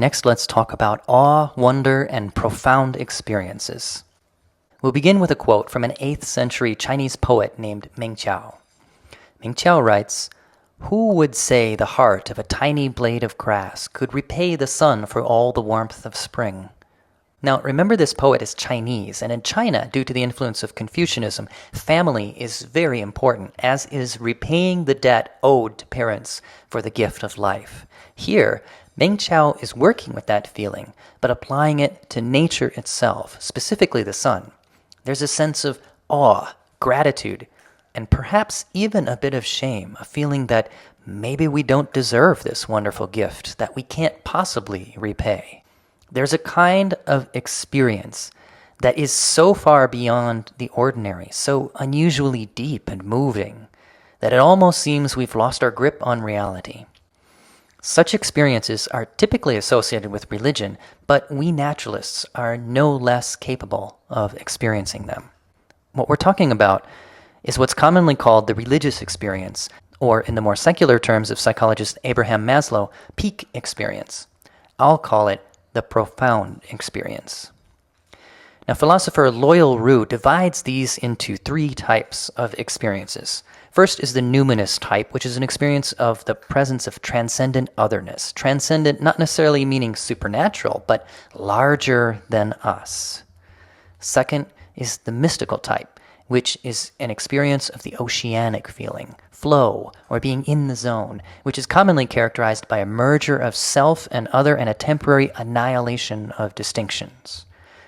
Next, let's talk about awe, wonder, and profound experiences. We'll begin with a quote from an 8th century Chinese poet named Ming Qiao. Ming Qiao writes, "Who would say the heart of a tiny blade of grass could repay the sun for all the warmth of spring?" Now, remember this poet is Chinese, and in China, due to the influence of Confucianism, family is very important, as is repaying the debt owed to parents for the gift of life. Here, Ming Qiao is working with that feeling, but applying it to nature itself, specifically the sun. There's a sense of awe, gratitude, and perhaps even a bit of shame, a feeling that maybe we don't deserve this wonderful gift that we can't possibly repay. There's a kind of experience that is so far beyond the ordinary, so unusually deep and moving, that it almost seems we've lost our grip on reality. Such experiences are typically associated with religion, but we naturalists are no less capable of experiencing them. What we're talking about is what's commonly called the religious experience, or in the more secular terms of psychologist Abraham Maslow, peak experience. I'll call it the profound experience. Now, philosopher Loyal Rue divides these into 3 types of experiences. First is the numinous type, which is an experience of the presence of transcendent otherness. Transcendent not necessarily meaning supernatural, but larger than us. Second is the mystical type, which is an experience of the oceanic feeling, flow, or being in the zone, which is commonly characterized by a merger of self and other and a temporary annihilation of distinctions.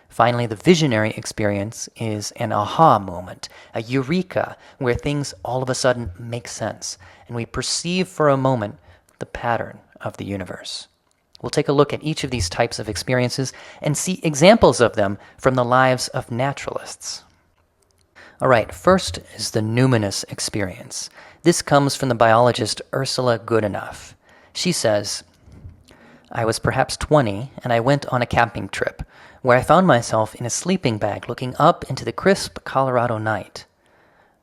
Finally, the visionary experience is an aha moment, a eureka, where things all of a sudden make sense, and we perceive for a moment the pattern of the universe. We'll take a look at each of these types of experiences and see examples of them from the lives of naturalists. All right, first is the numinous experience. This comes from the biologist Ursula Goodenough. She says, "I was perhaps 20 and I went on a camping trip where I found myself in a sleeping bag looking up into the crisp Colorado night.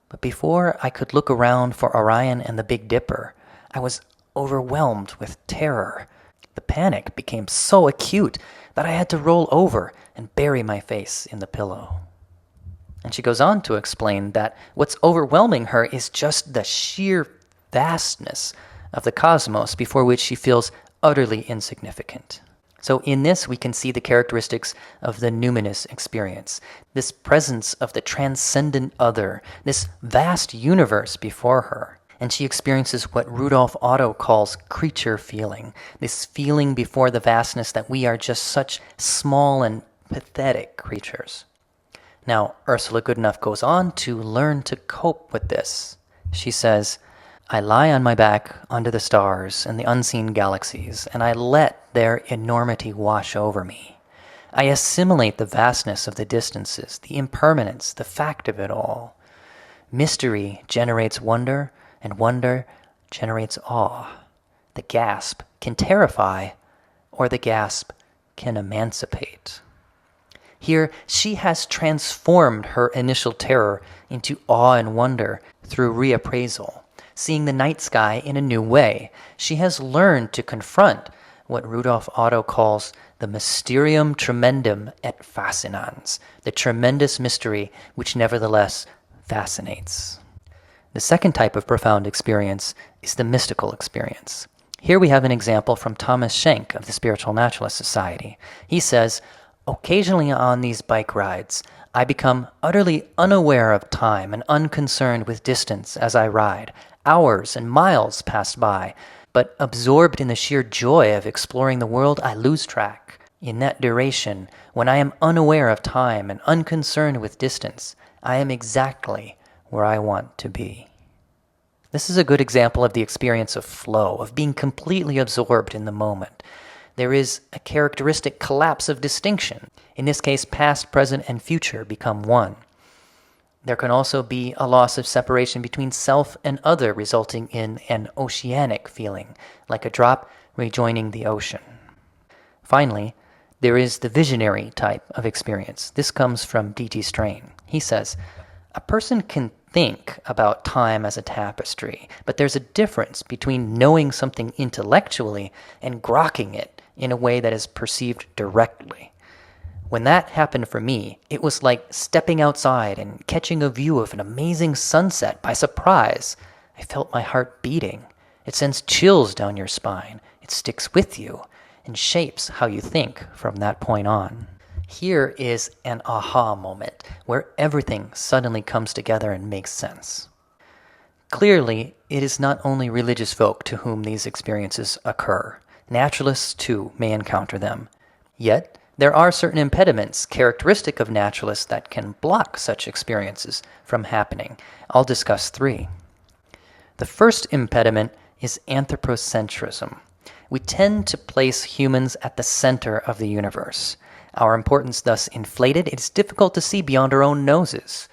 But before I could look around for Orion and the Big Dipper, I was overwhelmed with terror. The panic became so acute that I had to roll over and bury my face in the pillow." And she goes on to explain that what's overwhelming her is just the sheer vastness of the cosmos before which she feels utterly insignificant. So in this, we can see the characteristics of the numinous experience, this presence of the transcendent other, this vast universe before her. And she experiences what Rudolf Otto calls creature feeling, this feeling before the vastness that we are just such small and pathetic creatures. Now, Ursula Goodenough goes on to learn to cope with this. She says, "I lie on my back under the stars and the unseen galaxies, and I let their enormity wash over me. I assimilate the vastness of the distances, the impermanence, the fact of it all. Mystery generates wonder, and wonder generates awe. The gasp can terrify, or the gasp can emancipate." Here, she has transformed her initial terror into awe and wonder through reappraisal, seeing the night sky in a new way. She has learned to confront what Rudolf Otto calls the mysterium tremendum et fascinans, the tremendous mystery which nevertheless fascinates. The second type of profound experience is the mystical experience. Here we have an example from Thomas Schenck of the Spiritual Naturalist Society. He says, "Occasionally on these bike rides, I become utterly unaware of time and unconcerned with distance as I ride. Hours and miles pass by, but absorbed in the sheer joy of exploring the world, I lose track. In that duration, when I am unaware of time and unconcerned with distance, I am exactly where I want to be." This is a good example of the experience of flow, of being completely absorbed in the moment. There is a characteristic collapse of distinction. In this case, past, present, and future become one. There can also be a loss of separation between self and other, resulting in an oceanic feeling, like a drop rejoining the ocean. Finally, there is the visionary type of experience. This comes from B.T. Strain. He says, "A person can think about time as a tapestry, but there's a difference between knowing something intellectually and grokking it in a way that is perceived directly. When that happened for me, it was like stepping outside and catching a view of an amazing sunset by surprise. I felt my heart beating. It sends chills down your spine. It sticks with you and shapes how you think from that point on. Here is an aha moment where everything suddenly comes together and makes sense. Clearly, it is not only religious folk to whom these experiences occur. Naturalists, too, may encounter them. Yet, there are certain impediments characteristic of naturalists that can block such experiences from happening. I'll discuss 3. The first impediment is anthropocentrism. We tend to place humans at the center of the universe. Our importance thus inflated, it's difficult to see beyond our own noses.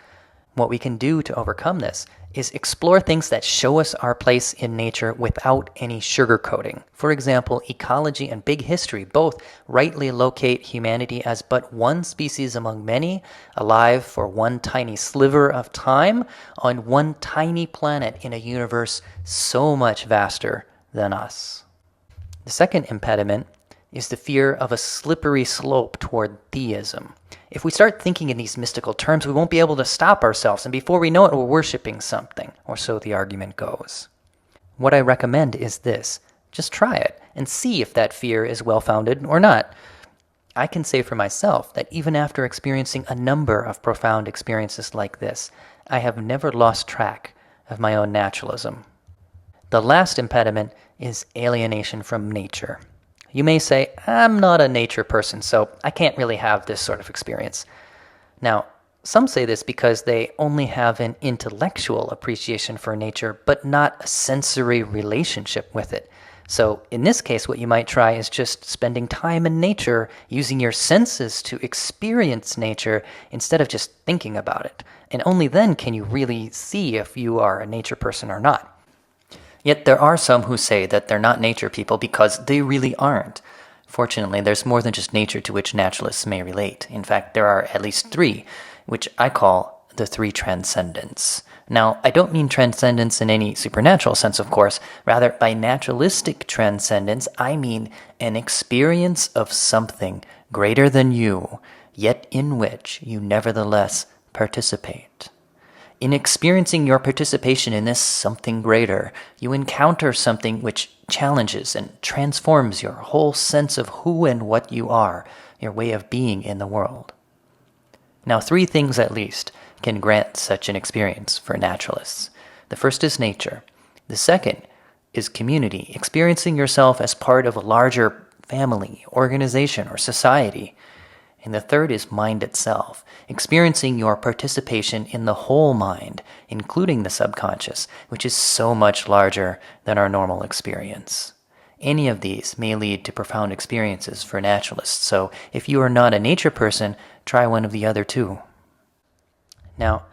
What we can do to overcome this is explore things that show us our place in nature without any sugarcoating. For example, ecology and big history both rightly locate humanity as but one species among many, alive for one tiny sliver of time on one tiny planet in a universe so much vaster than us. The second impediment is the fear of a slippery slope toward theism. If we start thinking in these mystical terms, we won't be able to stop ourselves, and before we know it, we're worshiping something, or so the argument goes. What I recommend is this. Just try it and see if that fear is well-founded or not. I can say for myself that even after experiencing a number of profound experiences like this, I have never lost track of my own naturalism. The last impediment is alienation from nature. You may say, I'm not a nature person, so I can't really have this sort of experience. Now, some say this because they only have an intellectual appreciation for nature, but not a sensory relationship with it. So in this case, what you might try is just spending time in nature, using your senses to experience nature instead of just thinking about it. And only then can you really see if you are a nature person or not. Yet there are some who say that they're not nature people because they really aren't. Fortunately, there's more than just nature to which naturalists may relate. In fact, there are at least 3, which I call the 3 transcendents. Now, I don't mean transcendence in any supernatural sense, of course. Rather, by naturalistic transcendence, I mean an experience of something greater than you, yet in which you nevertheless participate. In experiencing your participation in this something greater, you encounter something which challenges and transforms your whole sense of who and what you are, your way of being in the world. Now, 3 things at least can grant such an experience for naturalists. The first is nature. The second is community, experiencing yourself as part of a larger family, organization, or society. And the third is mind itself, experiencing your participation in the whole mind, including the subconscious, which is so much larger than our normal experience. Any of these may lead to profound experiences for naturalists, so if you are not a nature person, try one of the other 2. Now,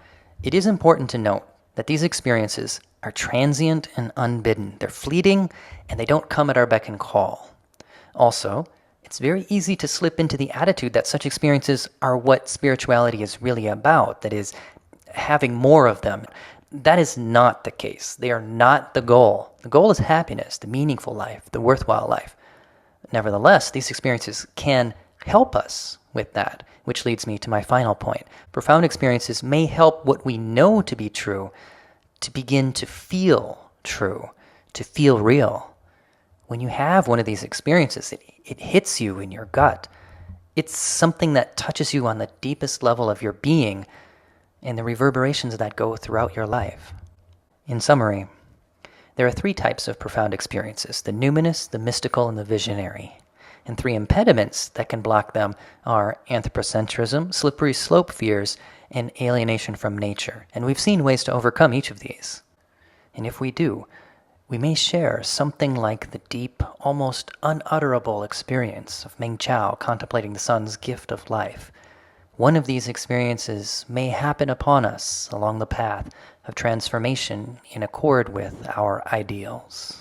it is important to note that these experiences are transient and unbidden. They're fleeting, and they don't come at our beck and call. Also, it's very easy to slip into the attitude that such experiences are what spirituality is really about, that is, having more of them. That is not the case. They are not the goal. The goal is happiness, the meaningful life, the worthwhile life. Nevertheless, these experiences can help us with that, which leads me to my final point. Profound experiences may help what we know to be true to begin to feel true, to feel real. When you have one of these experiences, it hits you in your gut. It's something that touches you on the deepest level of your being and the reverberations of that go throughout your life. In summary, there are 3 types of profound experiences: the numinous, the mystical, and the visionary. And 3 impediments that can block them are anthropocentrism, slippery slope fears, and alienation from nature. And we've seen ways to overcome each of these. And if we do, we may share something like the deep, almost unutterable experience of Ming Chao contemplating the sun's gift of life. One of these experiences may happen upon us along the path of transformation in accord with our ideals.